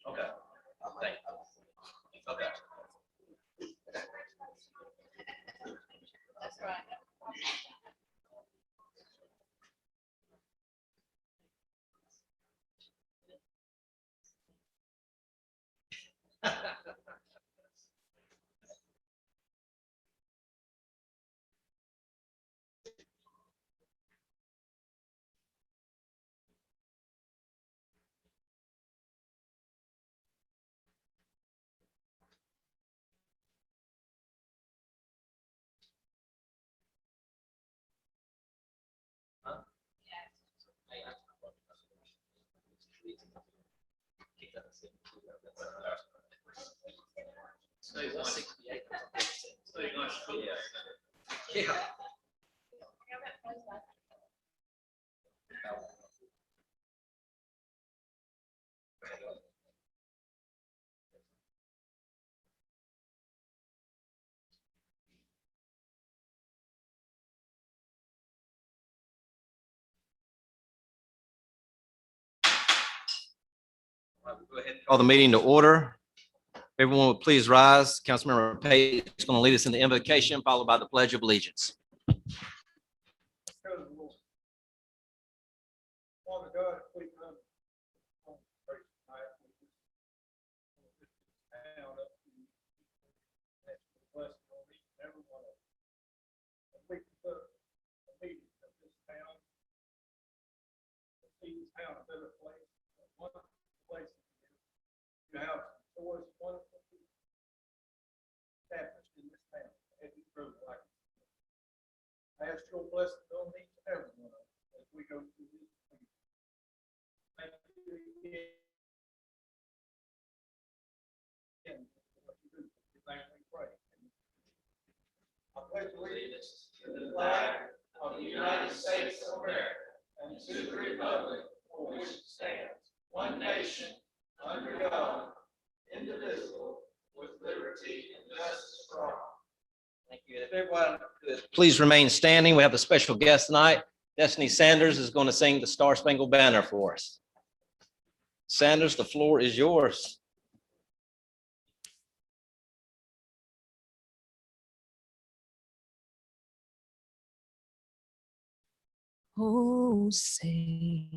Okay. Thank you. Okay. That's right. So you're 68. So you're going to yeah. Go ahead and call the meeting to order. Everyone would please rise. Councilmember Pate is going to lead us in the invocation, followed by the Pledge of Allegiance. Father God, we come first tonight, we just down up to you. Ask for blessing on each and every one of us. And we can put the meeting of this town, see this town a better place, a wonderful place. You have some choice, wonderful people established in this town, and you prove it like it. I ask your blessing on each and every one of us as we go through this. Thank you again. What you do, we thank and pray. I pledge allegiance to the flag of the United States of America and to the republic for which it stands, one nation, under God, indivisible, with liberty and justice for all. Thank you. If everyone could please remain standing. We have a special guest tonight. Destiny Sanders is going to sing the Star Spangled Banner for us. Sanders, the floor is yours. Oh, say,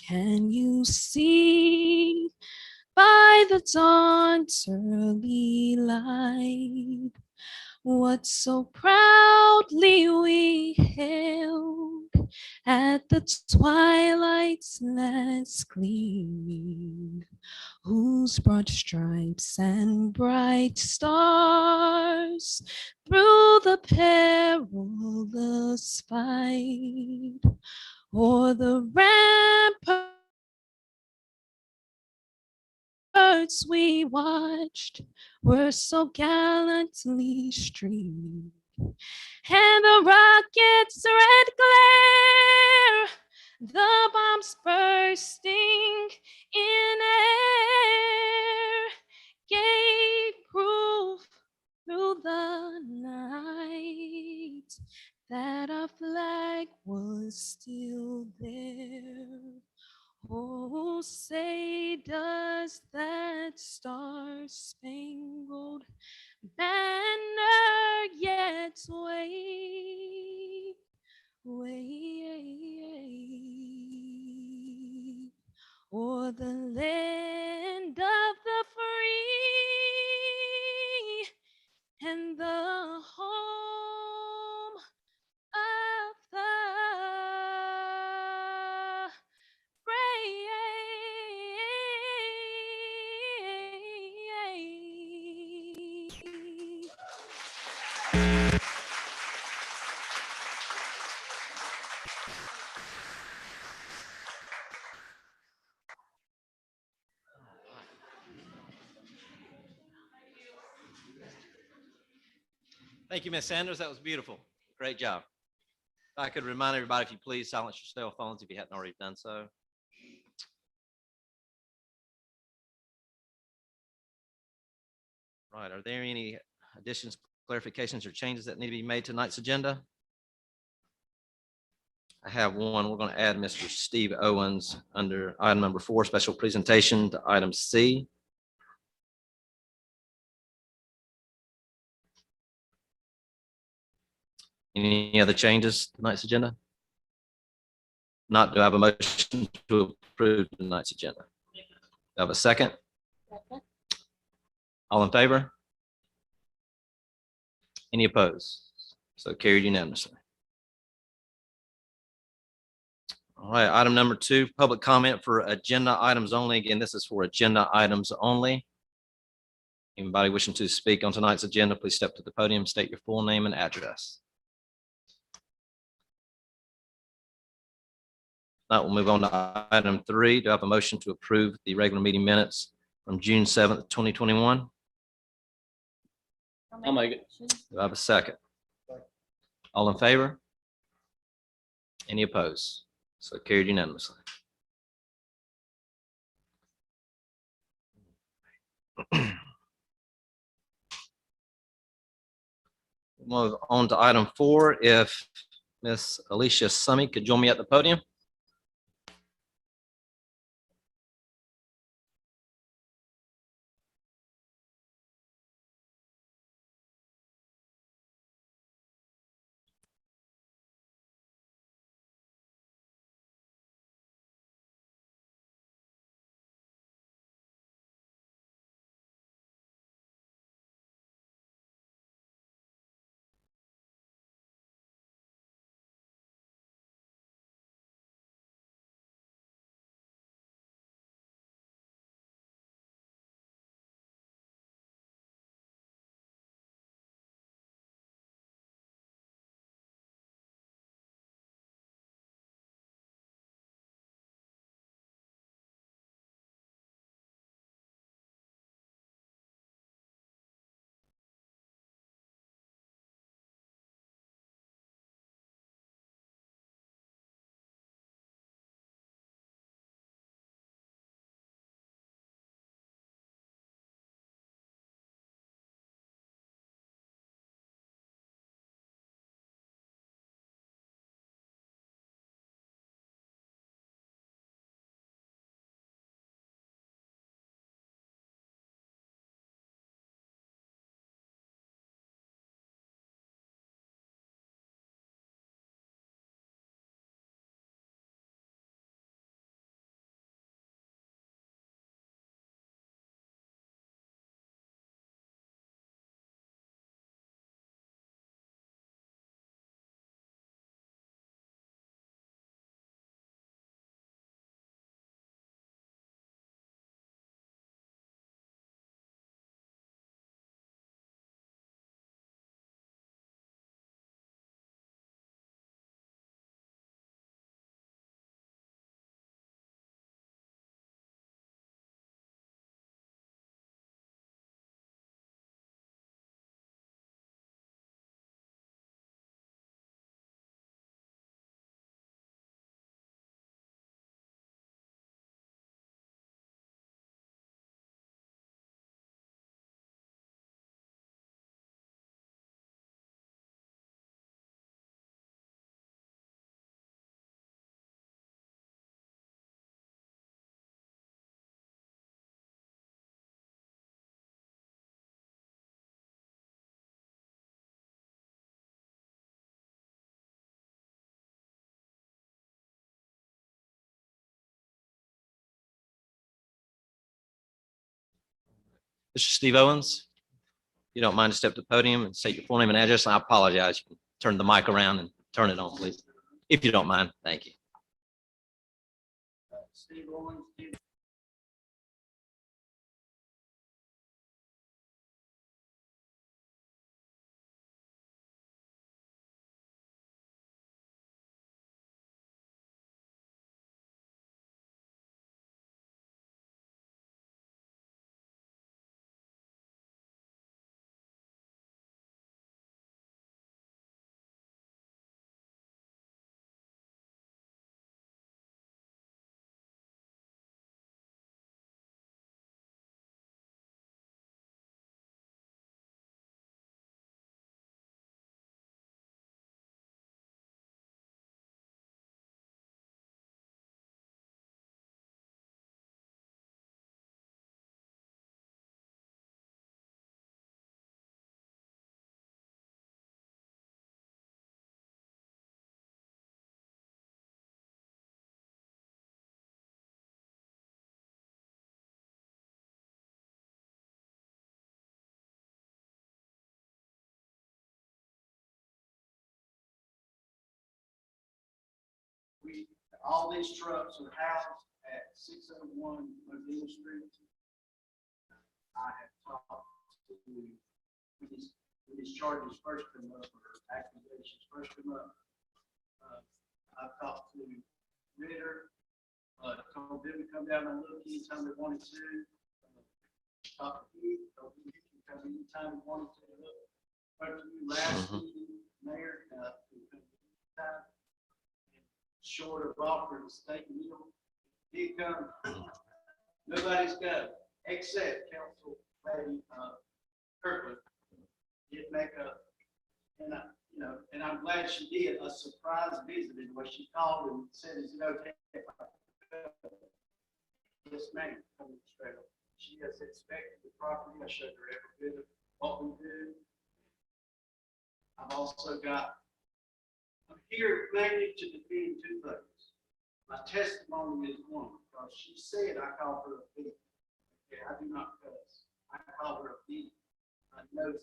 can you see by the dawn's early light what so proudly we hailed at the twilight's last gleaming, whose broad stripes and bright stars through the perilous fight o'er the ramparts we watched were so gallantly streaming, and the rocket's red glare, the bombs bursting in air, gave proof through the night that our flag was still there. Oh, say does that star-spangled banner yet wave, wave o'er the land of the free and the home of the brave. Thank you, Ms. Sanders. That was beautiful. Great job. If I could remind everybody, if you please silence your cell phones if you hadn't already done so. Right, are there any additions, clarifications, or changes that need to be made to tonight's agenda? I have one. We're going to add Mr. Steve Owens under item number 4, special presentation to item C. Any other changes to tonight's agenda? Not, do I have a motion to approve tonight's agenda? Do I have a second? All in favor? Any opposed? So carried unanimously. All right, item number 2, public comment for agenda items only. Again, this is for agenda items only. Anybody wishing to speak on tonight's agenda, please step to the podium, state your full name and address. Now we'll move on to item 3. Do I have a motion to approve the regular meeting minutes from June 7th, 2021? I'll make it. Do I have a second? All in favor? Any opposed? So carried unanimously. Move on to item 4. If Miss Alicia Summey could join me at the podium. Mr. Steve Owens, you don't mind to step to the podium and state your full name and address. I apologize. You can turn the mic around and turn it on, please. If you don't mind. Thank you. Steve Owens, Steve all these trucks are housed at 601 Mobile Street. I have talked to, when these charges first come up, or accusations first come up, I've talked to Ritter, told them to come down and look anytime they wanted to. Talked to you, told them you can come anytime you wanted to look. Spoke to you last meeting, Mayor, to come anytime. Short of offering a steak meal, he come. Nobody's got it, except Council Lady Kirkland. Did make and I'm glad she did, a surprise visit in what she called and said, is it okay if I come? Yes, ma'am, coming straight up. She has inspected the property. I showed her every bit of what we do. I've also got, I'm here mainly to defend two things. My testimony is one, because she said I called her a thief. Okay, I do not cuss. I call her a thief. I know it.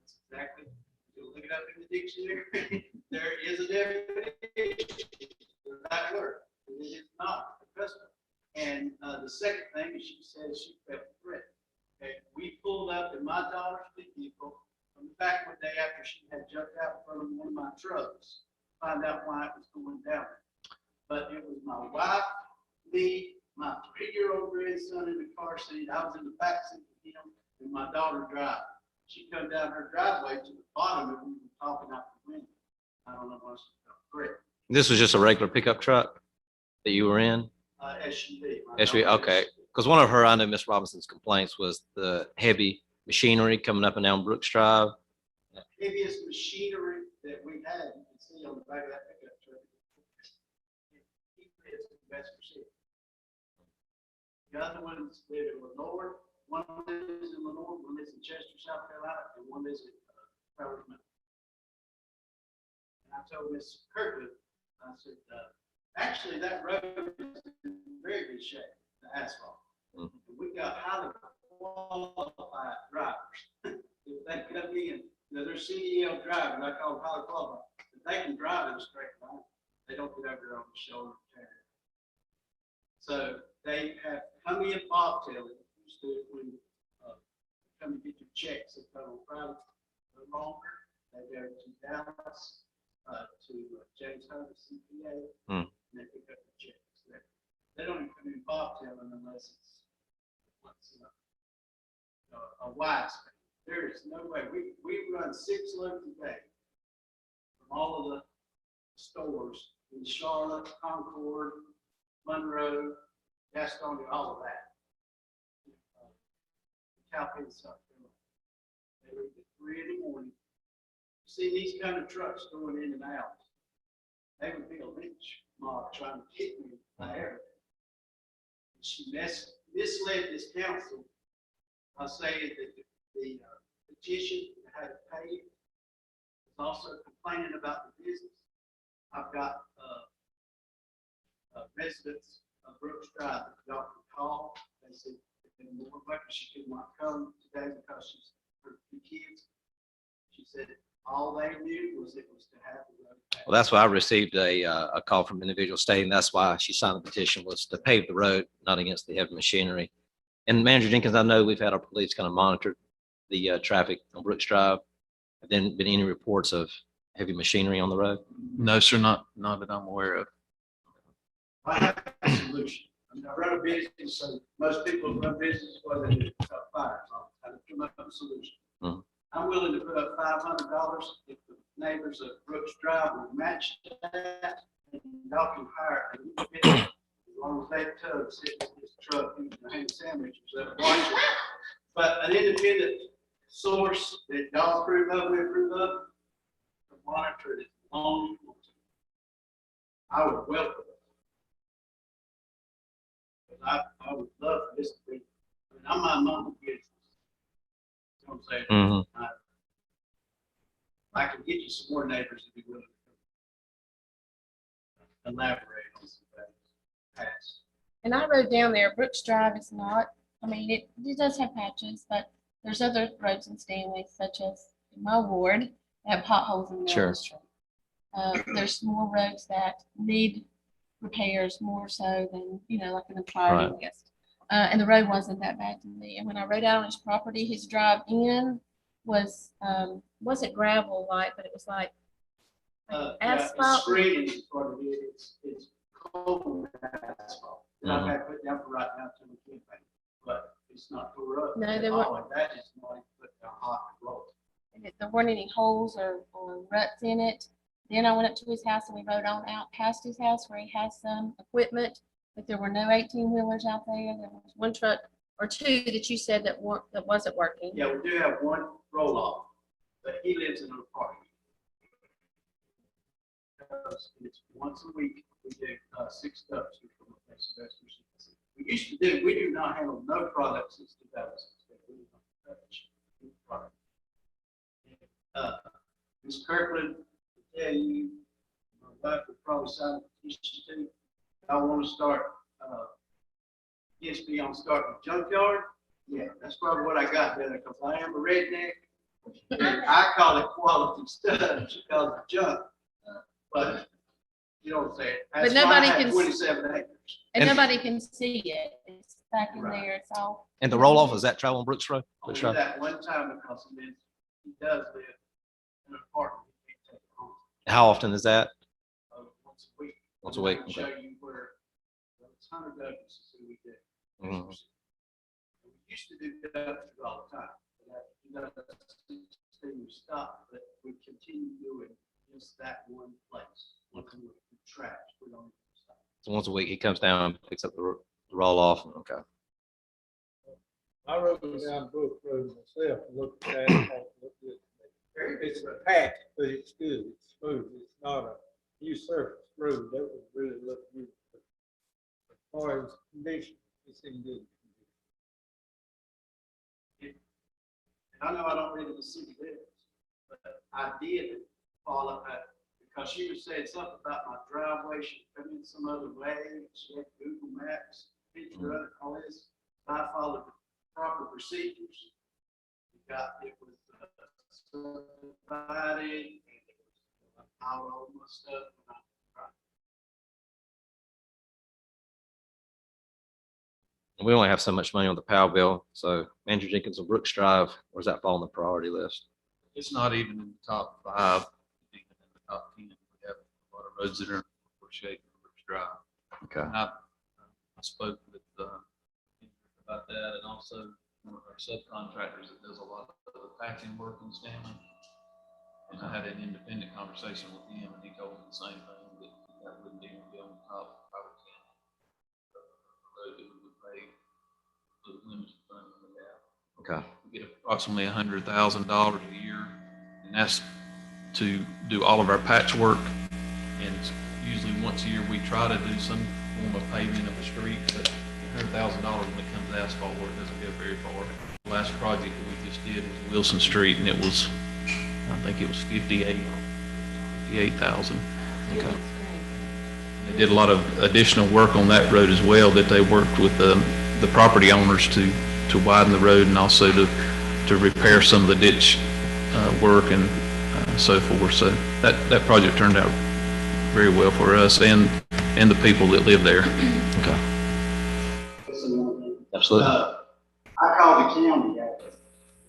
That's exactly, you'll look it up in the dictionary. There is a definition for that word. It is not a cuss word. And the second thing is she says she felt threatened. Okay, we pulled up in my daughter's vehicle from the back one day after she had jumped out in front of one of my trucks, find out why it was going down. But it was my wife, me, my 3-year-old grandson in the car seat. I was in the back seat with him, and my daughter driving. She come down her driveway to the bottom of it and talking out the window. I don't know why she felt threatened. This was just a regular pickup truck that you were in? SUV. SUV, okay. Because one of her, I know Miss Robinson's complaints was the heavy machinery coming up and down Brooks Drive. Heaviest machinery that we had, you can see on the back of that pickup truck. He is the best machine. The other ones live in Lenore. One lives in Lenore, one lives in Chester, South Carolina, and one lives in Powers Mountain. And I told Miss Kirkwood, I said, actually, that road is in very good shape, the asphalt. We got highly qualified drivers. If they come in, they're CDL drivers, I call them highly qualified. If they can drive in a straight line, they don't get over there on the shoulder. So they have come in bobtailing, used to when come and get your checks and come on Friday, no longer. They go to Dallas, to James Hunter CPA, and they pick up the checks there. They don't even come in bobtailing unless it's a wide span. There is no way. We run 6 loads a day from all of the stores in Charlotte, Concord, Monroe, Gastonia, all of that. Cowpens, South Carolina. They leave at 3 in the morning. See these kind of trucks going in and out. They would be a lynch mob trying to kick me by everything. She misled this council by saying that the petition had to pay was also complaining about the business. I've got residents of Brooks Drive that the doctor called. They said more lucky she could not come today because she's her 2 kids. She said all they knew was it was to have the road paid. Well, that's why I received a call from an individual stating that's why she signed the petition, was to pave the road, not against the heavy machinery. And Manager Jenkins, I know we've had our police kind of monitor the traffic on Brooks Drive. Have there been any reports of heavy machinery on the road? No, sir, not that I'm aware of. I have a solution. I mean, I run a business, so most people run business where they do fires. I come up with a solution. I'm willing to put up $500 if the neighbors of Brooks Drive will match that, and y'all can hire an independent, as long as that tub sitting in this truck, eating a ham sandwich or something. But an independent source that y'all approve of, we approve of, to monitor it as long as you want to. I would welcome it. But I would love for this to be, I mean, I'm my mama's business. You know what I'm saying? I can get you some more neighbors to be willing to elaborate on some things past. And I rode down there. Brooks Drive is not, I mean, it does have patches, but there's other roads in Stanley, such as in my ward, that have potholes in the middle of the street. There's more roads that need repairs more so than, like in the priority Right. list. And the road wasn't that bad to me. And when I rode out on his property, his drive in wasn't gravel like, but it was like asphalt. Screening is part of it. It's cold asphalt. That I've had put down for right now till we can paint. But it's not tore up. No, at they all, weren't. and that is not put down hot and roll. And there weren't any holes or ruts in it. Then I went up to his house and we rode on out past his house where he has some equipment, but there were no 18-wheelers out there. There was one truck or two that you said that wasn't working. Yeah, we do have one roll off, but he lives in an apartment. It's once a week, we do 6 ducks. We used to do, we do not handle no products since 2016. We do not touch any product. Ms. Kirkland, will tell you, my wife would probably sign a petition too. I want to start, against me on starting a junkyard. Yeah, that's probably what I got there, because I am a redneck. And I call it quality stuff, she calls it junk. But, you know what I'm saying? That's why I nobody have can- 27 acres. And And- nobody can see it. It's back in Right. there. It's all. And the roll off, is that travel on Brooks Road? Only Brooks Road? that one time because he does live in an apartment. He can't take it home. How often is that? Once a week. Once a week, I can show you where it's 100 Douglas is who we did. Mhm. We used to do that all the time. We stopped, but we continue doing just that one place. Once a week, trash. We don't stop. So once a week, he comes down, picks up the roll off. Okay. I rode down Brook Road myself and looked at that. Looked good to me. It's packed, but it's good. It's smooth. It's not a new surface road. That would really look good. As far as condition, it seemed good. I know I don't live in the city limits, but I did follow that because she was saying something about my driveway should come in some other way. She had Google Maps, picture of it, all this. I followed the proper procedures. It was subdivided, and it was all my stuff. We only have so much money on the Powell bill. So Andrew Jenkins on Brooks Drive, where's that fall on the priority list? It's not even in the top 5, even in the top 10. We have a lot of roads that are in poor shape on Brooks Drive. Okay. And I spoke with about that, and also one of our subcontractors that does a lot of the patching work in Stanley. And I had an independent conversation with him, and he told me the same thing, that wouldn't even be on the top 5 or 10. Road that we would pay the limited funding we have. Okay. We get approximately $100,000 a year, and that's to do all of our patchwork. And it's usually once a year we try to do some form of paving of the street, but $100,000 when it comes to asphalt work doesn't go very far. The last project that we just did was Wilson Street, and it was, I think it was 58,000. Okay. They did a lot of additional work on that road as well, that they worked with the property owners to widen the road, and also to repair some of the ditch work and so forth. So that project turned out very well for us and the people that live there. Okay. Listen, Absolutely. I called the county at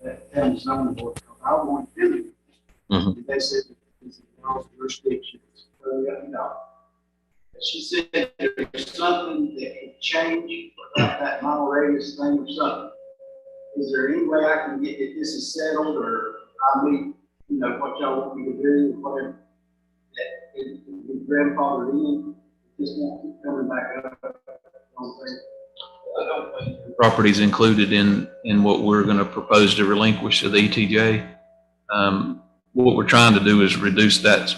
that county zoning board because I wanted them to. Mhm. And they said, it's in y'all's jurisdiction. She said there's something that can change about that mile radius thing or something. Is there any way I can get, if this is settled or I meet, what y'all want me to do, or whatever, that it can be grandfathered in, just won't keep coming back up? I don't think. Properties included in what we're going to propose to relinquish to the ETJ. What we're trying to do is reduce that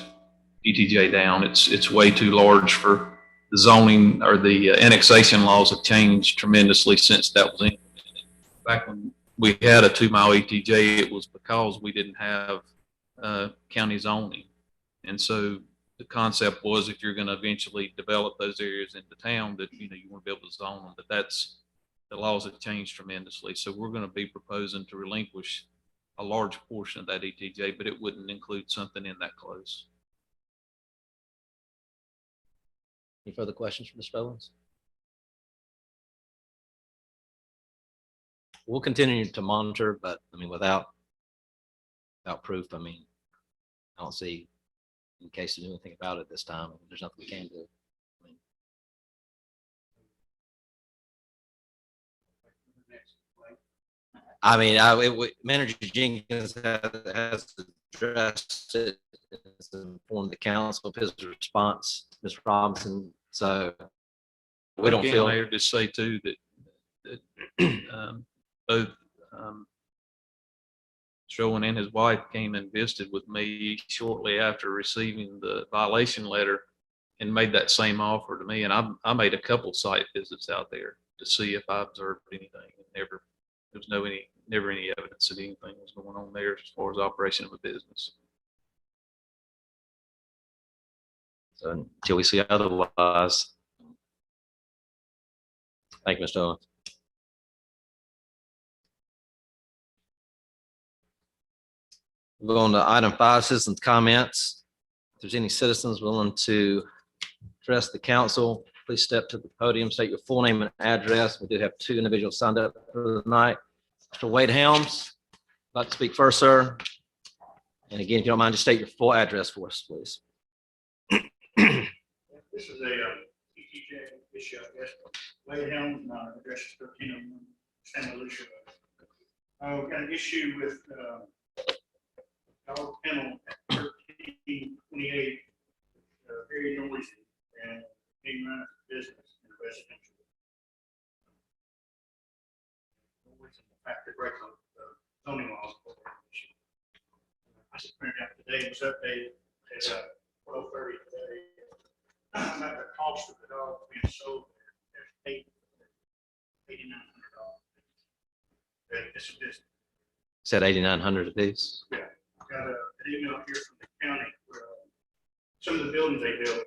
ETJ down. It's way too large for the zoning, or the annexation laws have changed tremendously since that was in. Back when we had a 2-mile ETJ, it was because we didn't have county zoning. And so the concept was, if you're going to eventually develop those areas into town, that you want to be able to zone them. But the laws have changed tremendously. So we're going to be proposing to relinquish a large portion of that ETJ, but it wouldn't include something in that close. Any further questions for Mr. Owens? We'll continue to monitor, but I mean, without proof, I mean, I don't see in case to do anything about it this time. There's nothing we can do. Manager Jenkins has addressed it, has informed the council of his response, Ms. Robinson. So we don't Again, feel. Mayor, just say too that both Sherwin and his wife came and visited with me shortly after receiving the violation letter and made that same offer to me. And I made a couple site visits out there to see if I observed anything. And never any evidence that anything was going on there as far as operation of a business. So until we see otherwise. Thank you, Mr. Owens. We'll go on to item 5, citizens' comments. If there's any citizens willing to address the council, please step to the podium, state your full name and address. We do have 2 individuals signed up for the night. Mr. Wade Helms, like to speak first, sir. And again, if you don't mind, just state your full address for us, please. This is a ETJ issue, I guess. Wade Helms, my address is 1301 Stanley Lucia Road. We've got an issue with dog kennel at 1328, very noisy and being run as a business in a residential. Noise and the fact that breaks on zoning laws. I just printed out today, it was updated at 12:30 today. About the cost of the dog being sold there, $8,900. It's a business. Said 8,900 apiece. Yeah, got an email here from the county where some of the buildings they built,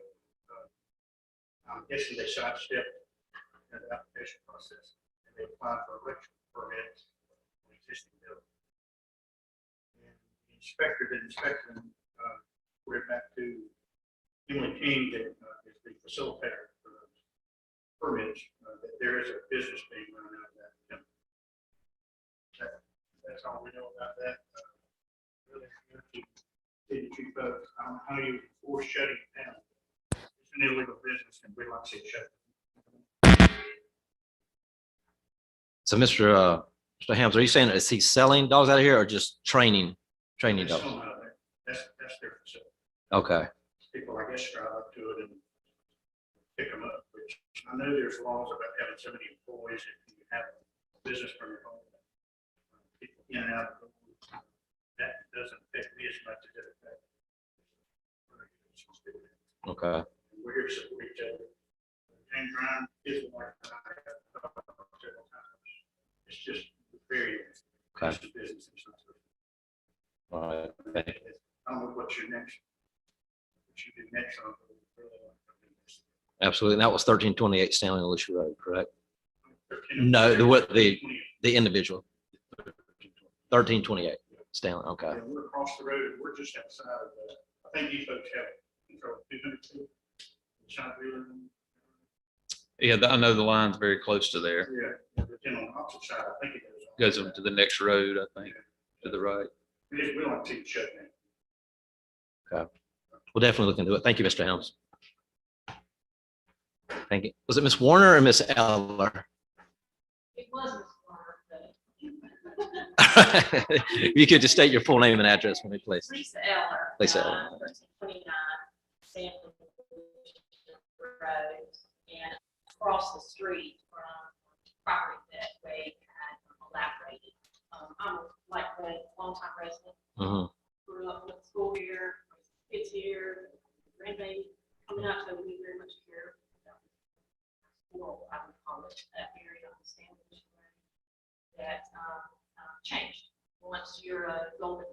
I'm guessing they sidestepped the application process and they applied for electrical permits on existing buildings. And the inspector did inspect them, we're back to Emily King that is the facilitator for those permits, that there is a business being run out of that. That's all we know about that. Really, did you folks, I don't know how you force shutting it down. It's an illegal business and we'd like to see it shut. So Mr. Helms, are you saying, is he selling dogs out of here or just training They dogs? sell them out of there. That's their facility. Okay. People, I guess, drive up to it and pick them up, which I know there's laws about having so many employees if you have a business from your home. People in and out of the, that doesn't affect me as much as it affects. Okay. We're here to support each other. James Ryan is one. Several times. It's just very. Okay. Business. All right. Okay. I don't know what your next. You do next on. Absolutely. And that was 1328 Stanley Lucia Road, correct? No, the individual. 1328 Stanley. Okay. Yeah, we're across the road. We're just outside of the, I think you folks have control 202. Yeah, I know the line's very close to there. Yeah, but then on the opposite side, I think it Goes on to the next road, I think, to the right. We don't see it shut down. Okay. We'll definitely look into it. Thank you, Mr. Helms. Thank you. Was it Ms. Warner or Ms. Eller? It was Ms. Warner, but You could just state your full name and address for me, please. Lisa Eller. Lisa Eller. 1329 Stanley Road, and across the street from property that Wade had elaborated. I'm like a longtime resident. Grew up with school here, kids here, grandbaby coming out, so we very much care. Well, I would call it that area on Stanley that changed once you're golden.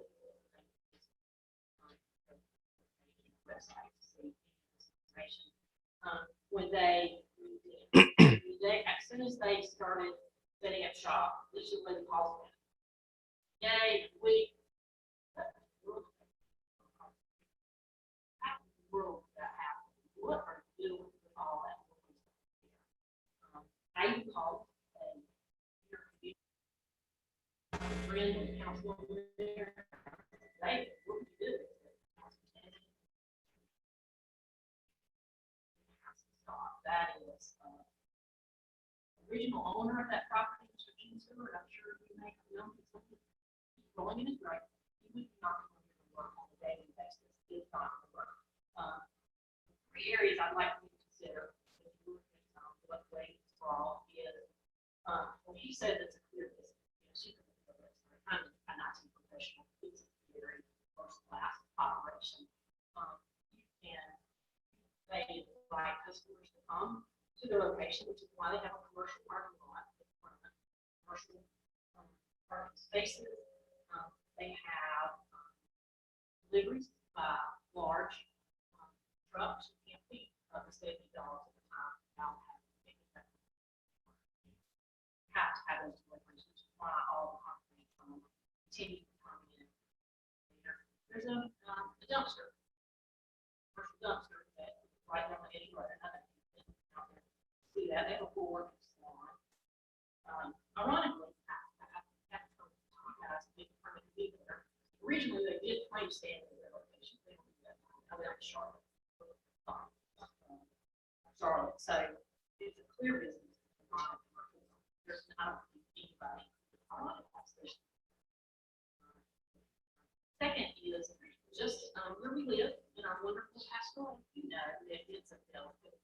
Website to see information. When they as soon as they started setting up shop, this is when the calls went. Yay, we. World that happened. What are you doing with all friend and councilwoman there. Hey, what would you do? That is, original owner of that property, Mr. Gene Stewart, I'm sure you may have known he's rolling in his grave. He would not come here to work on a daily basis. It's not going to work. Three areas I'd like you to consider if you look at what way sprawl is. When he said it's a clear business, you know, I'm an IT professional. It's a very first class operation. You can pay invite customers to come to their location, which is why they have a commercial parking lot, commercial parking spaces. They have deliveries by large trucks. You can't beat up to $70 at a time without have to have those deliveries, which is why all the companies continue to come in. There's a dumpster, commercial dumpster that is right down the edge of the road. See that they have a board salon. Ironically, I have to tell you guys, big permit to be there. Originally, they did claim Stanley at their location. They don't do that. Now they're in Charlotte. Charlotte. So it's a clear business. There's not anybody. Second is just where we live in our wonderful pastoral. You know that it's a delicate.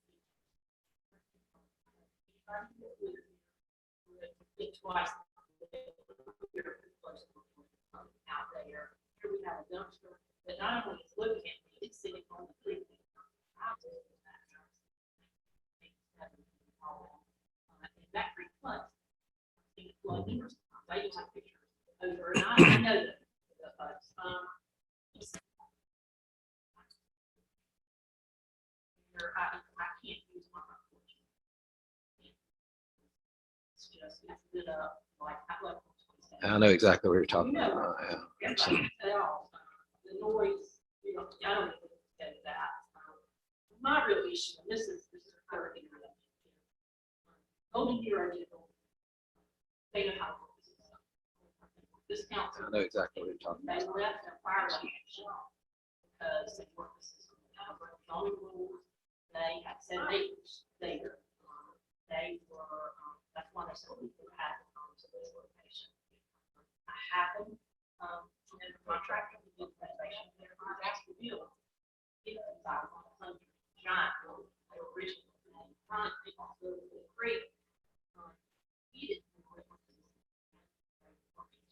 Twice out there. Here we have a dumpster that not only is looking at me, it's sitting on the street. And that reflects. I use my pictures over, and I know that. I can't use my unfortunately. It's lit up like I know exactly what you're talking You know, about. Yeah. the noise, you know, I don't even say that. My real issue, and this is the third thing that Golden Hero Digital, they know how to work this. This council. I know exactly what you're talking They about. left their fire location because they work the system. Zoning rules, they had 7 acres there. They were, that's why they said people had to come to this location. I happened, in the contractor who did renovation there, I was asked to build 5,100 giant buildings. They were originally in front, they also built the creek. He didn't really want to,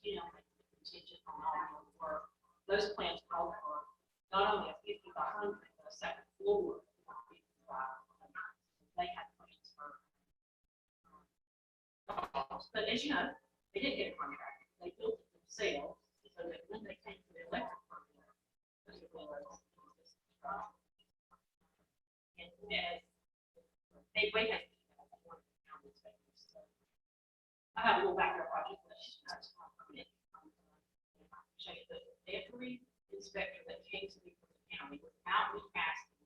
you know, make the contingent on all the work. Those plans called for not only a 50 by 100, but a second floor. They had plans for. But as you know, they didn't get a contract. They built it themselves, so that when they came to the electric permit, and as they had. I have a little background project, but that's not permit. Every inspector that came to me from the county without me asking.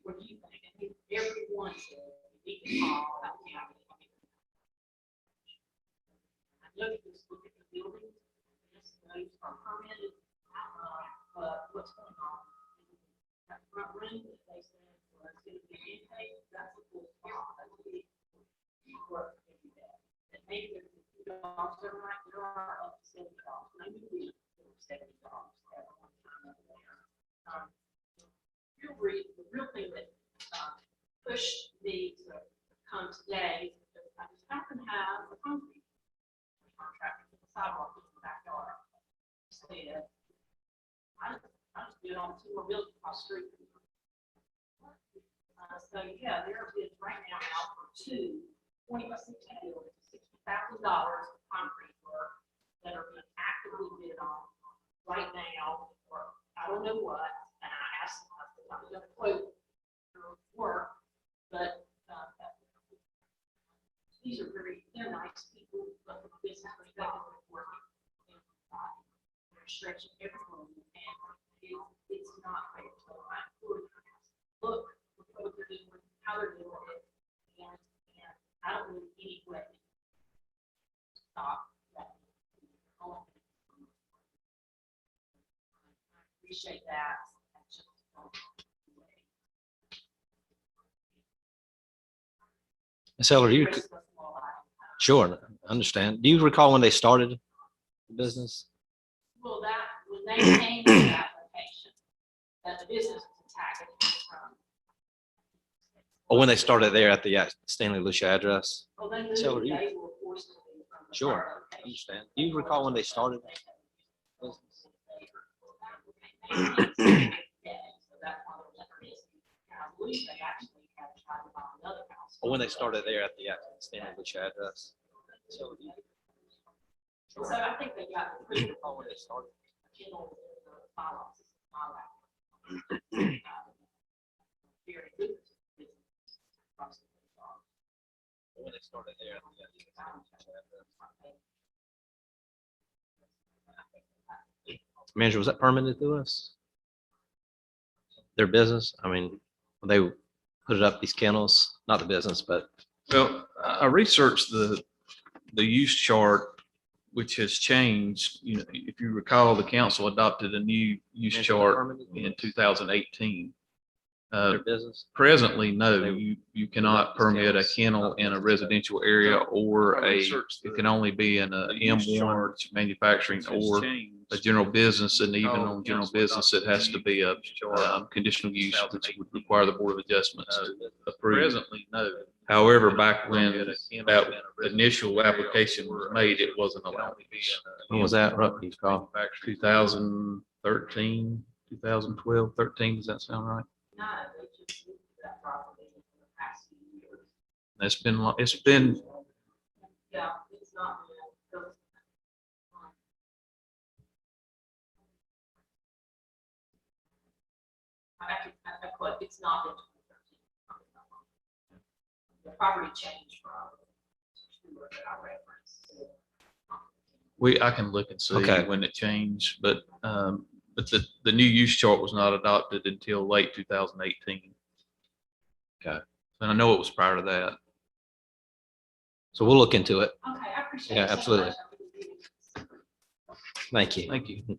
What do you think? I think everyone said we can call that county. I look at this, look at the buildings, this those are permitted, but what's going on? That front room that they said was going to be intake, that's a full spot. That would be work every day. And maybe there's a few dogs there, right? There are up to 70 dogs. Maybe we have 70 dogs at one time over there. The real thing that pushed me to come today is because I just happen to have a concrete contractor for the sidewalk in the backyard. So yeah, I just do it on 2 more buildings across the street. So yeah, there are bids right now out for 2 20 by 60 buildings, $60,000 of concrete work that are being actively bid on right now for I don't know what. And I asked them, I was going to quote work, but these are they're nice people, but from a business perspective, they're working. They're stretching everyone, and it's not fair. So I look what they're doing, how they're doing it, and I don't believe any way stop that. I appreciate that. I just don't know. Ms. Eller, do you, Here's the small item. sure, I understand. Do you recall when they started the business? Well, that, when they changed the application, that the business was attacked from. Or when they started there at the Stanley Lucia address? Well, they moved, So are you- they were forced to leave from the Sure, prior I location. understand. Do you recall when they started? So that's why there never is. I believe they actually had tried to buy another house. Or when they started there at the Stanley Lucia address? So I think they got the pre Recall when they started? kennel, the bylaws, all that. Very good. Or when they started there at the Lucia address? Manager, was that permitted to us? Their business? I mean, when they put it up, these kennels, not the business, but Well, I researched the use chart, which has changed. You know, if you recall, the council adopted a new use chart in 2018. their business. Presently, no, you cannot permit a kennel in a residential area or it can only be in a M1 manufacturing or a general business, and even on general business, it has to be a conditional use, which would require the Board of Adjustments to approve. Presently, no. However, back when that initial application was made, it wasn't allowed. When was that, roughly, you recall? 2013, 2012, 13, does that sound right? No, they just moved to that property in the past few years. It's been, Yeah, it's not. I quote, it's not in 2013. The property changed from that I referenced. I can look and see Okay. when it changed, but the new use chart was not adopted until late 2018. Okay. And I know it was prior to that. So we'll look into it. Okay, I appreciate it. Yeah, so absolutely. much. Thank you. Thank you.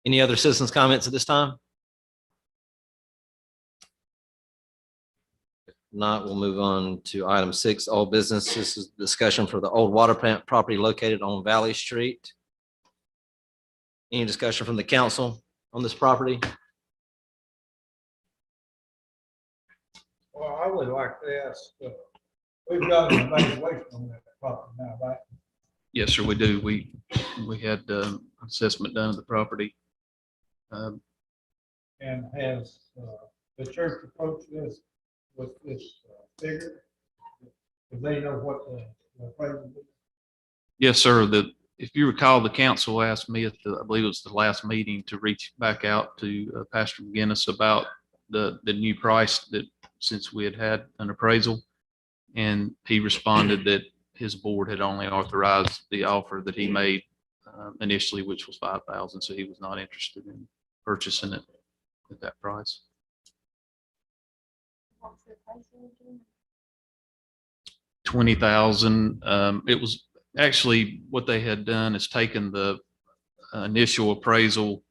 Any other citizens' comments at this time? If not, we'll move on to item 6, all business. This is discussion for the old water plant property located on Valley Street. Any discussion from the council on this property? Well, I would like to ask, we've got an evaluation on that property now, right? Yes, sir, we do. We had assessment done of the property. And has the church approached this with this figure? Do they know what the appraisal is? Yes, sir. If you recall, the council asked me at I believe it was the last meeting, to reach back out to Pastor McGinnis about the new price, that since we had an appraisal, and he responded that his board had only authorized the offer that he made initially, which was 5,000. So he was not interested in purchasing it at that price. What's the price again? 20,000. It was actually, what they had done is taken the initial appraisal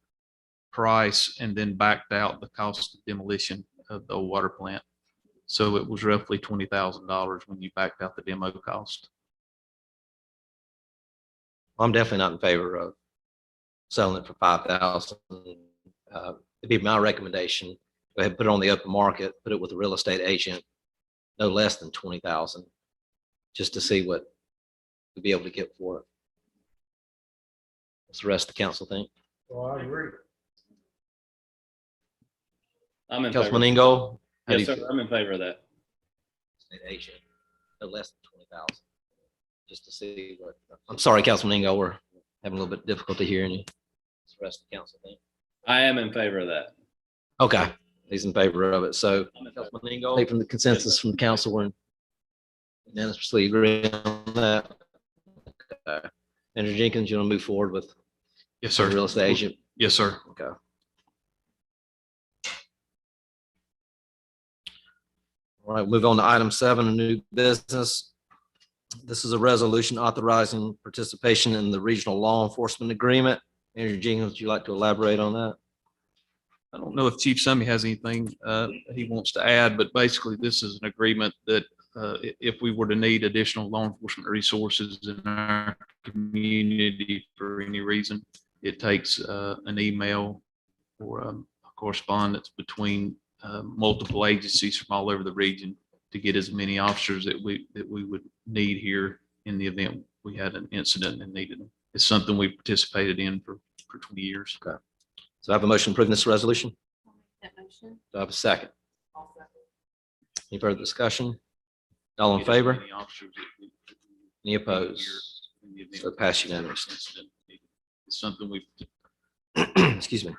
price and then backed out the cost of demolition of the old water plant. So it was roughly $20,000 when you backed out the demo cost. I'm definitely not in favor of selling it for 5,000. It'd be my recommendation. Go ahead and put it on the open market, put it with a real estate agent, no less than 20,000, just to see what we'd be able to get for it. What's the rest of the council think? Well, I agree. I'm in favor. Councilman Ingo? How do Yes, you sir. feel? I'm in favor of that. State agent, no less than 20,000, just to see what, I'm sorry, Councilman Ingo, we're having a little bit difficulty hearing you. What's the rest of the council think? I am in favor of that. Okay, he's in favor of it. So I'm in favor. Councilman Ingo, I think from the consensus from the council, we're unanimously agree on that. Okay. Andrew Jenkins, you want to move forward with Yes, the sir. real estate agent? Yes, sir. Okay. All right, move on to item 7, new business. This is a resolution authorizing participation in the regional law enforcement agreement. Manager Jenkins, would you like to elaborate on that? I don't know if Chief Summey has anything he wants to add, but basically this is an agreement that if we were to need additional law enforcement resources in our community for any reason, it takes an email or a correspondence between multiple agencies from all over the region to get as many officers that we would need here in the event we had an incident and needed them. It's something we participated in for 20 years. Okay. So I have a motion approving this resolution. That motion. Do I have a second? Any further discussion? All in favor? Any opposed? So pass unanimously. It's something we Excuse me.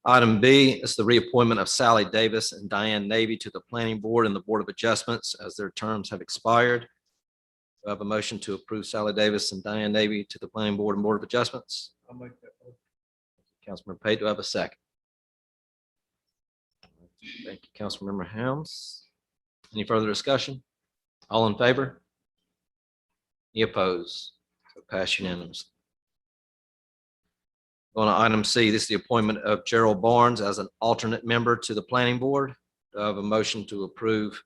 Item B is the reappointment of Sally Davis and Diane Navy to the Planning Board and the Board of Adjustments as their terms have expired. Do I have a motion to approve Sally Davis and Diane Navy to the Planning Board and Board of Adjustments? I'll make that motion. Councilmember Pate, do I have a second? Thank you, Councilmember Helms. Any further discussion? All in favor? Any opposed? So pass unanimously. Going to item C, this is the appointment of Gerald Barnes as an alternate member to the Planning Board. Do I have a motion to approve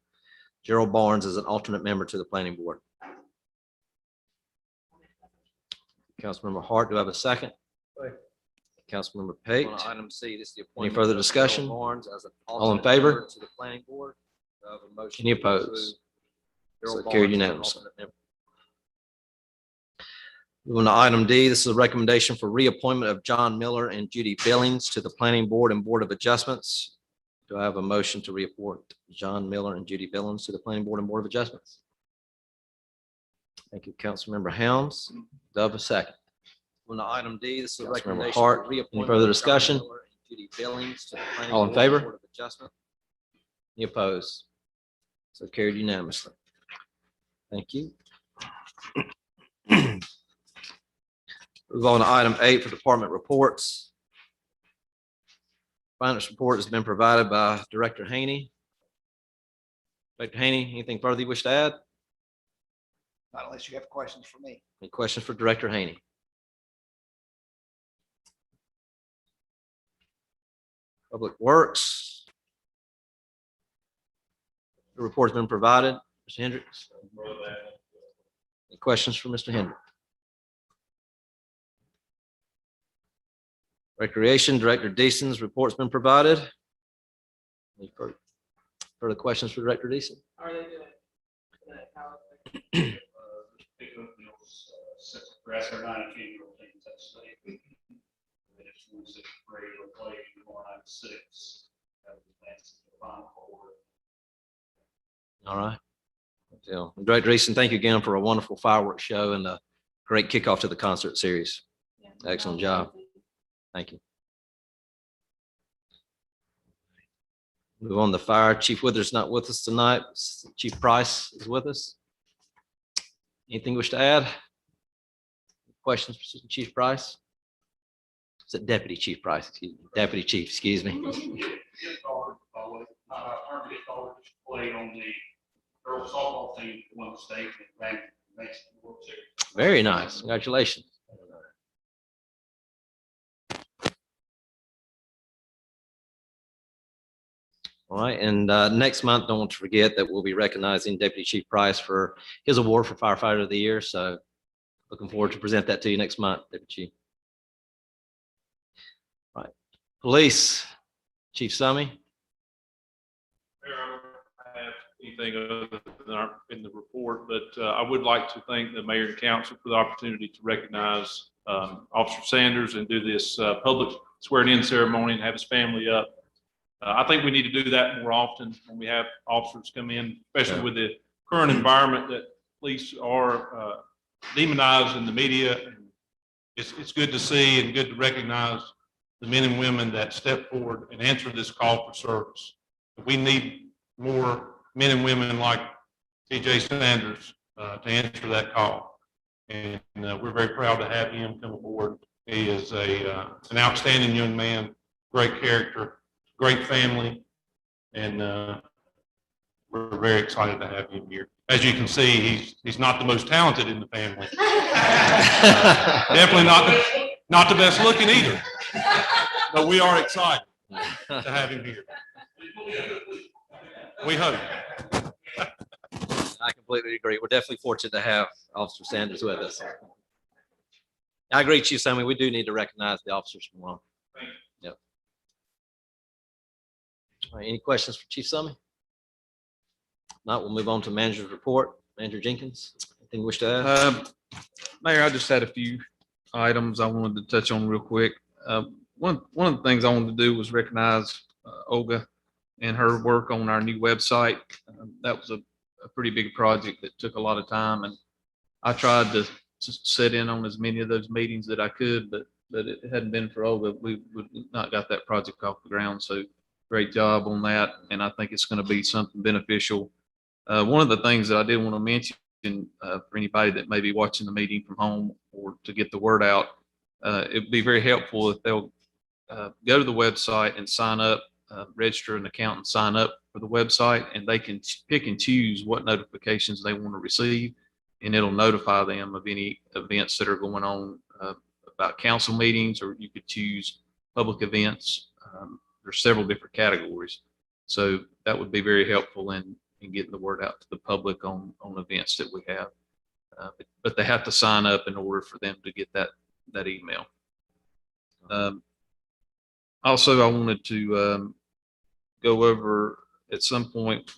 Gerald Barnes as an alternate member to the Planning Board? Councilmember Hart, do I have a second? Second. Councilmember Pate. On item C, this is the Any appointment. further of discussion? Gerald Barnes as an All in alternate favor? member to the planning board. Do I have a motion Any to opposed? approve So Gerald carried Barnes as an unanimously. alternate member? Moving to item D, this is a recommendation for reappointment of John Miller and Judy Billings to the Planning Board and Board of Adjustments. Do I have a motion to reappoint John Miller and Judy Billings to the Planning Board and Board of Adjustments? Thank you, Councilmember Helms. Do I have a second? On to item D, this is a Councilmember recommendation. Hart, for reappointment any further of John discussion? Miller and Judy Billings to the planning All in board favor? and Board of Adjustment. Any opposed? So carried unanimously. Thank you. Move on to item 8 for department reports. Finance report has been provided by Director Haney. Director Haney, anything further you wish to add? Not unless you have questions for me. Any questions for Director Haney? Public Works. The report's been provided. Mr. Hendricks. Any questions for Mr. Hendricks? Recreation, Director Deason's report's been provided. Any further questions for Director Deason? Are they doing? Pick up those sets of grass or 19-year-old things that stay. They just want to grade or play tomorrow night at 6. That was advanced to the final four. All right. So, Director Deason, thank you again for a wonderful fireworks show and a great kickoff to the concert series. Yeah. Excellent job. Thank you. Move on to fire. Chief Withers not with us tonight. Chief Price is with us. Anything you wish to add? Questions for Chief Price? Is it Deputy Chief Price? Excuse me. Deputy Chief, excuse me. Played on the girls softball team, won the state and ranked next to the World Series. Very nice. Congratulations. All right, and next month, don't want to forget that we'll be recognizing Deputy Chief Price for his award for Firefighter of the Year. So looking forward to present that to you next month, Deputy Chief. All right, Police, Chief Summey. Mayor, I don't have anything other than in the report, but I would like to thank the mayor and council for the opportunity to recognize Officer Sanders and do this public swearing-in ceremony and have his family up. I think we need to do that more often when we have officers come in, especially with the current environment that police are demonized in the media. It's good to see and good to recognize the men and women that step forward and answer this call for service. We need more men and women like TJ Sanders to answer that call. And we're very proud to have him come aboard. He is an outstanding young man, great character, great family, and we're very excited to have him here. As you can see, he's not the most talented in the family. Definitely not the best looking either. But we are excited to have him here. We hope. I completely agree. We're definitely fortunate to have Officer Sanders with us. I agree, Chief Summey. We do need to recognize the officers from Long. Yep. All right, any questions for Chief Summey? Not, we'll move on to manager's report. Manager Jenkins, anything you wish to add? Mayor, I just had a few items I wanted to touch on real quick. One of the things I wanted to do was recognize Olga and her work on our new website. That was a pretty big project that took a lot of time, and I tried to sit in on as many of those meetings that I could, but it hadn't been for Olga, we would not got that project off the ground. So great job on that, and I think it's going to be something beneficial. One of the things that I did want to mention for anybody that may be watching the meeting from home or to get the word out, it'd be very helpful if they'll go to the website and sign up, register an account and sign up for the website, and they can pick and choose what notifications they want to receive, and it'll notify them of any events that are going on about council meetings, or you could choose public events. There's several different categories. So that would be very helpful in getting the word out to the public on events that we have. But they have to sign up in order for them to get that email. Also, I wanted to go over at some point,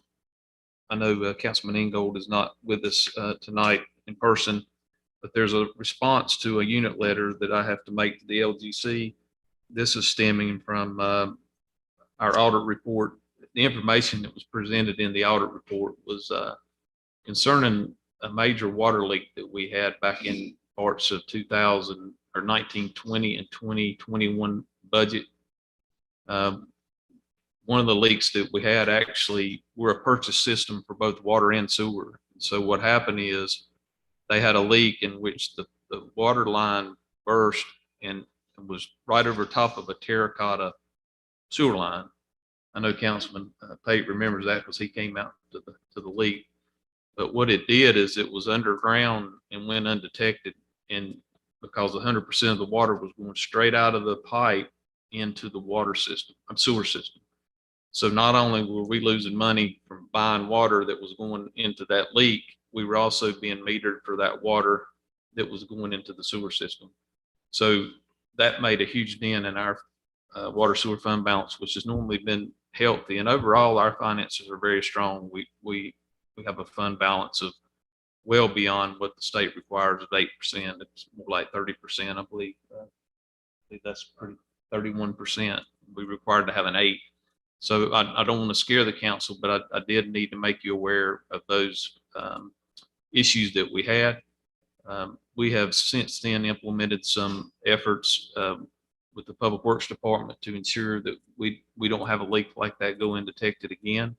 I know Councilman Ingold is not with us tonight in person, but there's a response to a unit letter that I have to make to the LGC. This is stemming from our audit report. The information that was presented in the audit report was concerning a major water leak that we had back in parts of 2000 or 1920 and 2021 budget. One of the leaks that we had, actually, we're a purchase system for both water and sewer. So what happened is they had a leak in which the water line burst and was right over top of a terracotta sewer line. I know Councilman Pate remembers that because he came out to the leak. But what it did is it was underground and went undetected, and because 100% of the water was going straight out of the pipe into the water system, sewer system. So not only were we losing money from buying water that was going into that leak, we were also being metered for that water that was going into the sewer system. So that made a huge dent in our water sewer fund balance, which has normally been healthy. And overall, our finances are very strong. We have a fund balance of well beyond what the state requires of 8%. It's more like 30%, I believe. I think that's pretty 31%. We required to have an 8. So I don't want to scare the council, but I did need to make you aware of those issues that we had. We have since then implemented some efforts with the Public Works Department to ensure that we don't have a leak like that go undetected again.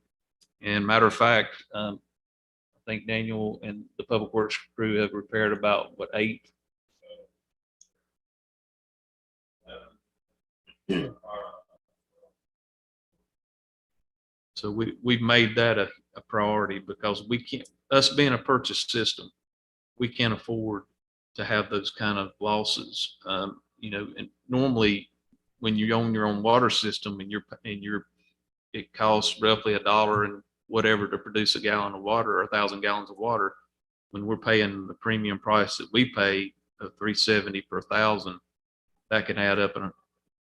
And matter of fact, I think Daniel and the Public Works crew have repaired about, 8? So we've made that a priority, because we can't, us being a purchase system, we can't afford to have those kind of losses. And normally when you own your own water system and it costs roughly $1 and whatever to produce a gallon of water or 1,000 gallons of water. When we're paying the premium price that we pay of $370 per 1,000, that can add up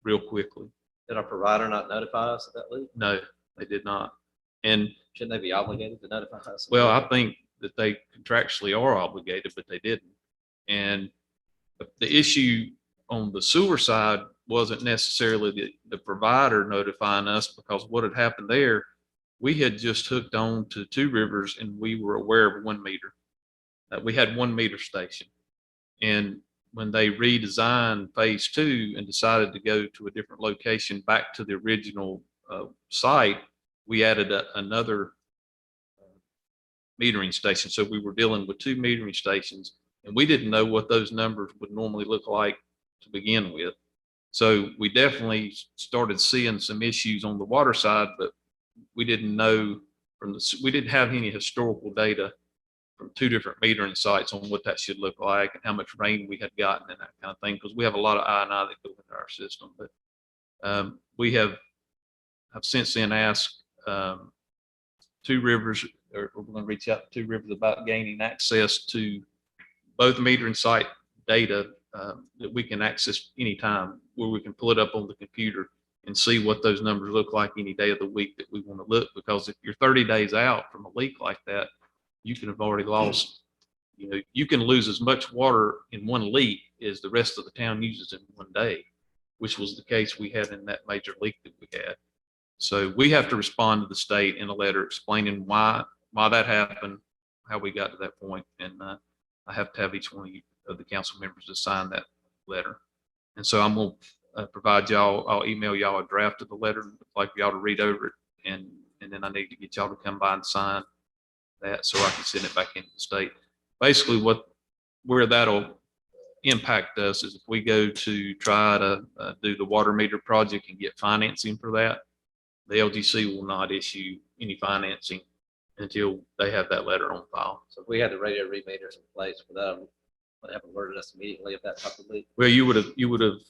real quickly. Did our provider not notify us of that leak? No, they did not. And shouldn't they be obligated to notify us? Well, I think that they contractually are obligated, but they didn't. And the issue on the sewer side wasn't necessarily the provider notifying us, because what had happened there, we had just hooked on to Two Rivers and we were aware of 1 meter. We had 1 meter station. And when they redesigned phase 2 and decided to go to a different location back to the original site, we added another metering station. So we were dealing with 2 metering stations, and we didn't know what those numbers would normally look like to begin with. So we definitely started seeing some issues on the water side, but we didn't know we didn't have any historical data from two different metering sites on what that should look like and how much rain we had gotten and that kind of thing, because we have a lot of I&I that go into our system. But we have since then asked Two Rivers, or we're going to reach out to Two Rivers about gaining access to both metering site data that we can access anytime, where we can pull it up on the computer and see what those numbers look like any day of the week that we want to look. Because if you're 30 days out from a leak like that, you can have already lost, you can lose as much water in one leak as the rest of the town uses in one day, which was the case we had in that major leak that we had. So we have to respond to the state in a letter explaining why that happened, how we got to that point. And I have to have each one of the council members to sign that letter. And so I'm going to provide y'all, I'll email y'all a draft of the letter, like y'all to read over it. And then I need to get y'all to come by and sign that so I can send it back into the state. Basically where that'll impact us is if we go to try to do the water meter project and get financing for that, the LGC will not issue any financing until they have that letter on file. So if we had the radio read meters in place, would have alerted us immediately of that type of leak? Well, you would have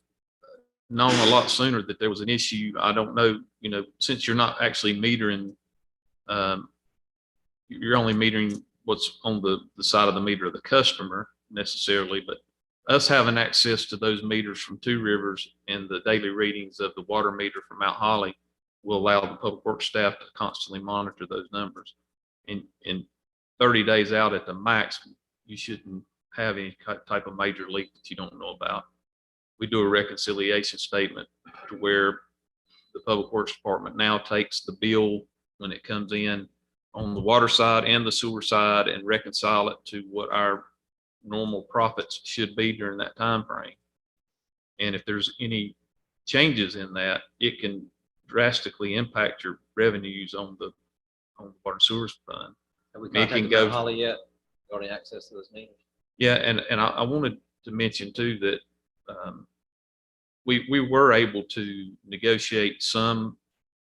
known a lot sooner that there was an issue. I don't know, since you're not actually metering, you're only metering what's on the side of the meter of the customer necessarily, but us having access to those meters from Two Rivers and the daily readings of the water meter from Mount Holly will allow the public works staff to constantly monitor those numbers. In 30 days out at the max, you shouldn't have any type of major leak that you don't know about. We do a reconciliation statement to where the public works department now takes the bill when it comes in on the water side and the sewer side and reconcile it to what our normal profits should be during that time frame. And if there's any changes in that, it can drastically impact your revenues on the water and sewers fund. Have we It can contacted go- Mount Holly yet regarding access to those meters? Yeah, and I wanted to mention too that we were able to negotiate some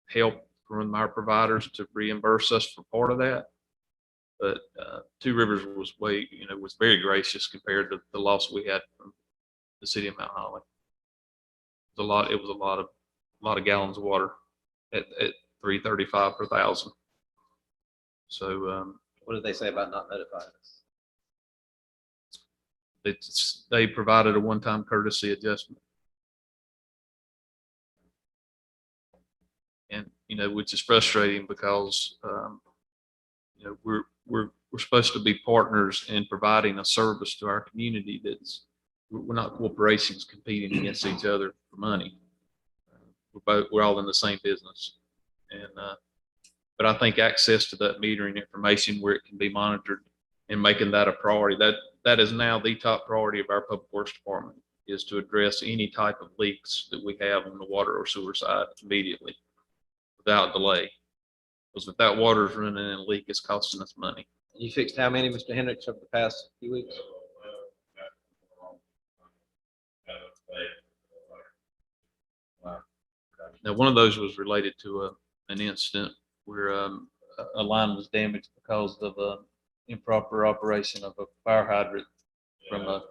help from our providers to reimburse us for part of that. But Two Rivers was was very gracious compared to the loss we had from the city of Mount Holly. It was a lot of gallons of water at $3.35 per thousand. So What did they say about not notifying us? they provided a one-time courtesy adjustment. And, which is frustrating because, we're supposed to be partners in providing a service to our community. We're not corporations competing against each other for money. We're all in the same business. And, but I think access to that metering information where it can be monitored and making that a priority, that is now the top priority of our public works department, is to address any type of leaks that we have on the water or sewer side immediately without delay. Because if that water is running in a leak, it's costing us money. You fixed how many, Mr. Hendricks, over the past few weeks? Now, one of those was related to an incident where a line was damaged because of improper operation of a fire hydrant from a.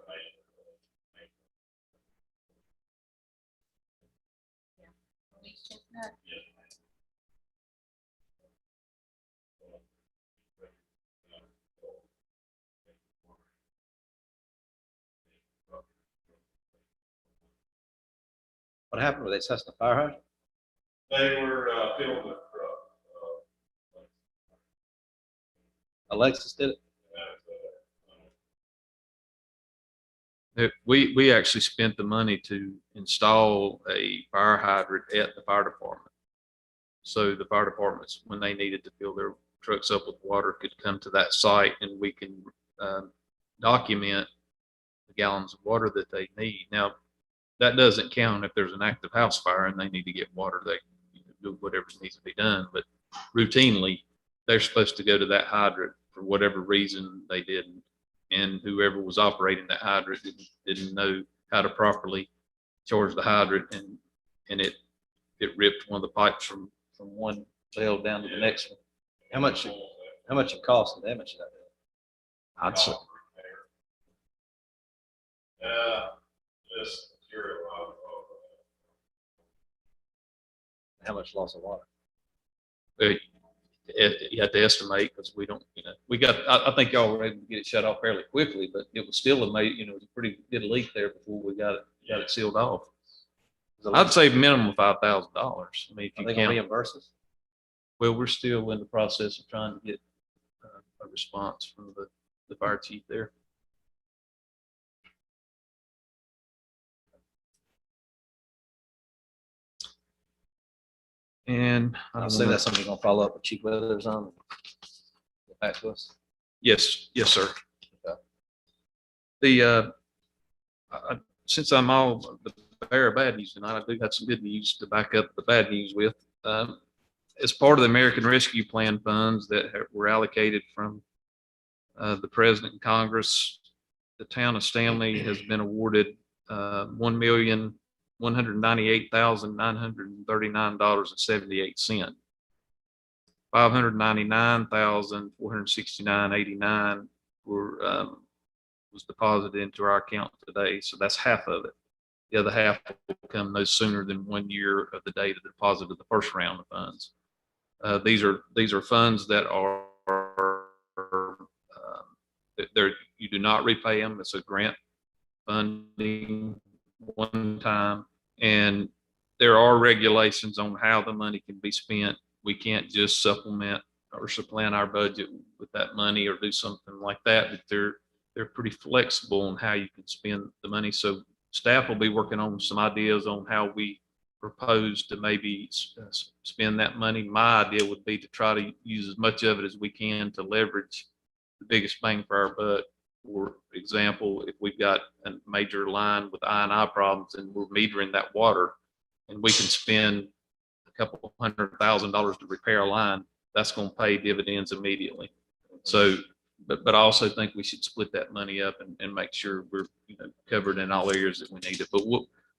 What happened? Were they testing the fire hydrant? They were filled with Alexis did it? We actually spent the money to install a fire hydrant at the fire department. So the fire departments, when they needed to fill their trucks up with water, could come to that site and we can document the gallons of water that they need. Now, that doesn't count if there's an active house fire and they need to get water. They do whatever needs to be done. But routinely, they're supposed to go to that hydrant for whatever reason they didn't. And whoever was operating that hydrant didn't know how to properly charge the hydrant, and it ripped one of the pipes from one cell down to the next one. How much it costs to damage that? I'd say, Just material. How much loss of water? you have to estimate, because we don't, we got, I think y'all were able to get it shut off fairly quickly, but it was still it was a pretty good leak there before we got it sealed off. I'd say minimum of $5,000. I mean, if Are you they gonna count, reimburse us? well, we're still in the process of trying to get a response from the fire chief there. And I I don't assume know. that's something you're gonna follow up with Chief Withers on. Get back to us. Yes, sir. Okay. Since I'm all the bearer of bad news tonight, I do have some good news to back up the bad news with. As part of the American Rescue Plan funds that were allocated from the President and Congress, the town of Stanley has been awarded $1,198,939.78. $599,469.89 was deposited into our account today. So that's half of it. The other half will come no sooner than 1 year of the date of the deposit of the first round of funds. These are funds that are you do not repay them. It's a grant funding one time, and there are regulations on how the money can be spent. We can't just supplement or supplant our budget with that money or do something like that, but they're pretty flexible on how you can spend the money. So staff will be working on some ideas on how we propose to maybe spend that money. My idea would be to try to use as much of it as we can to leverage the biggest bang for our buck. For example, if we've got a major line with I&I problems and we're metering that water, and we can spend a couple $100,000 to repair a line, that's going to pay dividends immediately. So, but I also think we should split that money up and make sure we're covered in all areas that we need it. But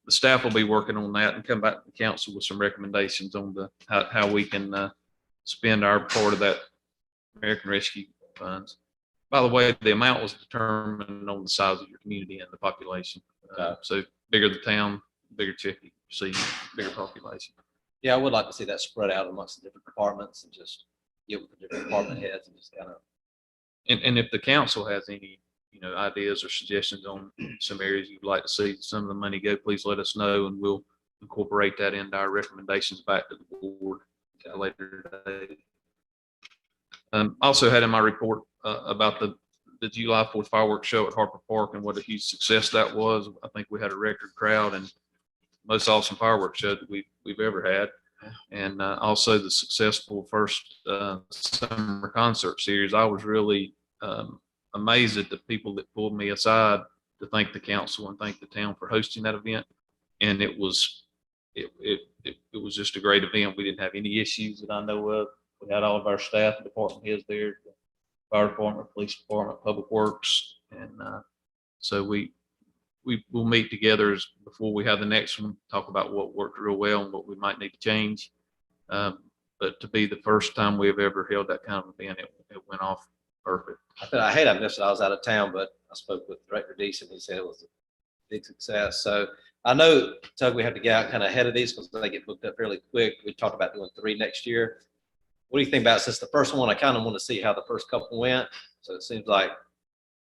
the staff will be working on that and come back to the council with some recommendations on how we can spend our part of that American Rescue funds. By the way, the amount was determined on the size of your community and the population. So bigger the town, bigger check you see, bigger population. Yeah, I would like to see that spread out amongst the different departments and just get with the different department heads and just kind of. And if the council has any, ideas or suggestions on some areas you'd like to see some of the money go, please let us know, and we'll incorporate that into our recommendations back to the board later today. Also had in my report about the July 4th fireworks show at Harper Park and what a huge success that was. I think we had a record crowd and most awesome fireworks show that we've ever had. And also the successful first summer concert series. I was really amazed at the people that pulled me aside to thank the council and thank the town for hosting that event. And it was just a great event. We didn't have any issues that I know of. We had all of our staff and department heads there, the fire department, police department, public works. And so we'll meet together before we have the next one, talk about what worked real well and what we might need to change. But to be the first time we've ever held that kind of event, it went off perfect. I hate I missed it. I was out of town, but I spoke with Director Deason. He said it was a big success. So I know, Tug, we have to get out kind of ahead of these because they get booked up fairly quick. We talked about doing 3 next year. What do you think about, since the first one, I kind of want to see how the first couple went. So it seems like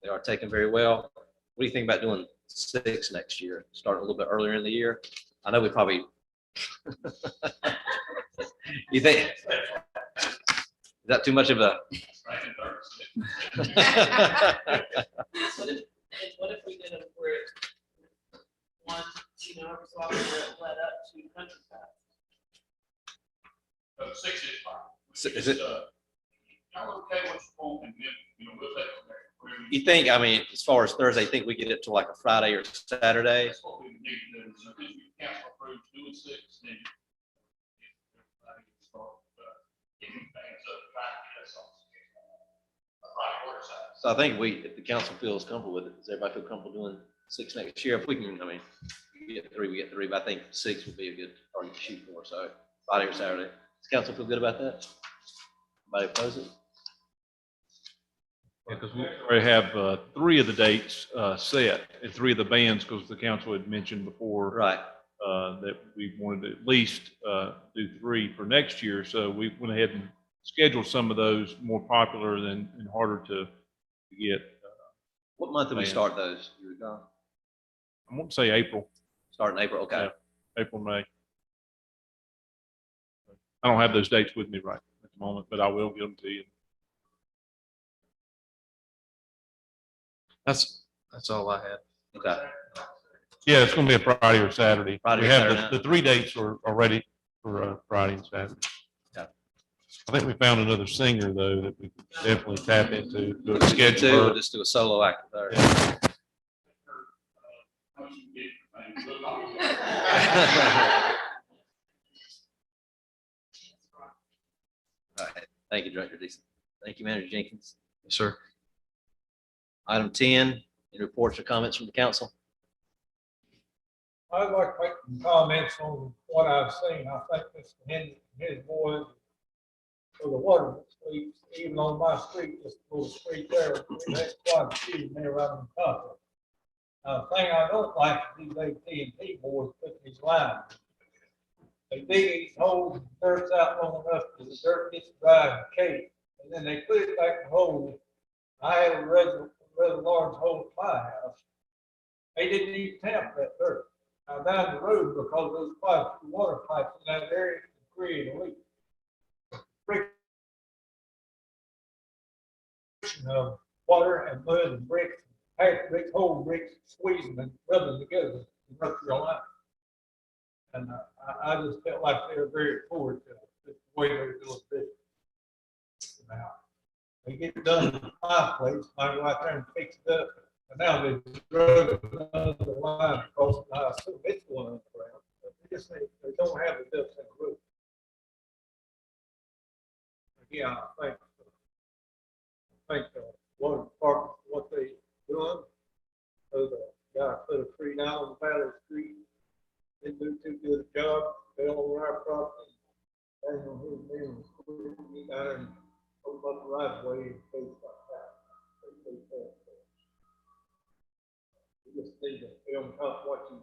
they are taken very well. What do you think about doing 6 next year, starting a little bit earlier in the year? I know we probably, you think, is that too much of a? What if we did it where one, so I would let up to 100,000? 6 is fine. Is it? Y'all okay with the phone and then, we'll take it from there. You think, I mean, as far as Thursday, I think we get it to like a Friday or Saturday? That's what we need to do. So if you council approves doing 6, then everybody can start, getting things up, trying to get us on. So I think if the council feels comfortable with it, does everybody feel comfortable doing 6 next year? If we can, I mean, we get 3, but I think 6 would be a good target to shoot for. So Friday or Saturday. Does council feel good about that? Anybody oppose it? Because we already have 3 of the dates set, and 3 of the bands, because the council had mentioned before Right. that we wanted to at least do 3 for next year. So we went ahead and scheduled some of those more popular and harder to get. What month do we Man. start those? You recall? I won't say April, Start in April, okay. Yeah. April, May. I don't have those dates with me right at the moment, but I will get them to you. That's all I have. Okay. Yeah, it's going to be a Friday or Saturday. Friday We or have Saturday night. the 3 dates are ready for Friday and Saturday. Yeah. I think we found another singer though that we could definitely tap into. To Schedule schedule two, her. we'll just do a solo act with her. Yeah. All right. Thank you, Director Deason. Thank you, Manager Jenkins. Yes, sir. Item 10, any reports or comments from the council? I'd like to make some comments on what I've seen. I think Mr. Henry and his boys for the water leaks, even on my street, just a little street there, we've had quite a few there around the top. The thing I don't like is these AT&T boys putting these lines. They dig these holes, dirt's out long enough that the dirt gets dry and caked, and then they put it back in the hole. I had a rather large hole at my house. They didn't even tap that dirt. Now down the road, because those quite a few water pipes in that area can create a leak. Of water and mud and bricks, half bricks, whole bricks, squeezing and rubbing together to rupture your line. And I just felt like they were very poor to the way they were doing business. Now, they get it done in my place, I go out there and fix it up, and now they drug another line across the house, so it's going underground. But they just, they don't have the ducks in the roof. Again, I think the water department, what they doing, so the guy put a tree down on the Valley Street, didn't do too good a job, fell on our property, and on his name, he got him, opened up the right of way and things like that. You just need to be on top of what you.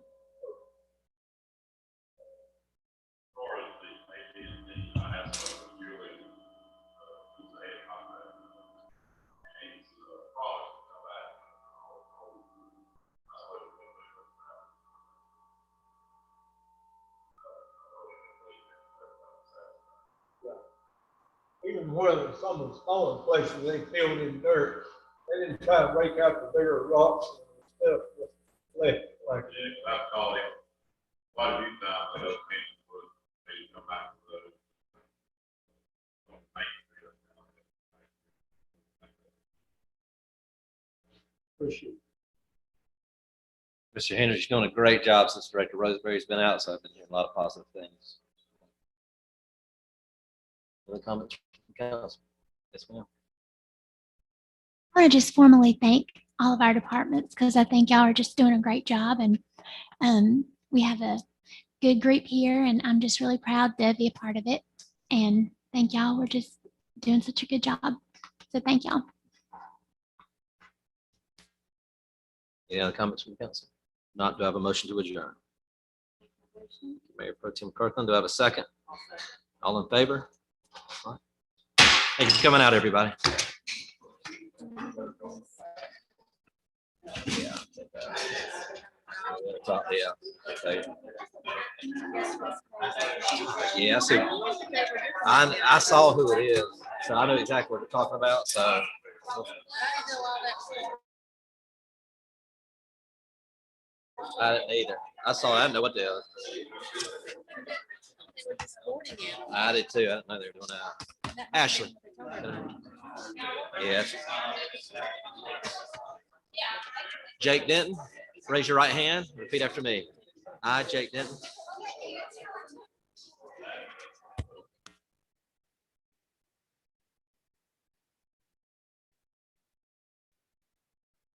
Even where some of the smaller places, they filled in dirt, they didn't try to rake out the bigger rocks and stuff that's left like. Yeah, I've called him quite a few times, and those opinions would maybe come back to those. Appreciate it. Mr. Henry's doing a great job since Director Roseberry's been out, so I've been hearing a lot of positive things. Other comments from council? Yes, ma'am. I want to just formally thank all of our departments because I think y'all are just doing a great job, and we have a good group here, and I'm just really proud to be a part of it. And thank y'all. We're just doing such a good job. So thank y'all. Any other comments from council? Not, do I have a motion to adjourn? Mayor Pro Tem Kirkland, do I have a second? All in favor? All right. Thank you for coming out, everybody. Yeah. Yeah. Yeah, I see. I saw who it is, so I know exactly what they're talking about, so. I didn't either. I saw, I didn't know what the hell. I did too. I didn't know they were doing that. Ashley. Yes. Jake Denton, raise your right hand. Repeat after me. I, Jake Denton,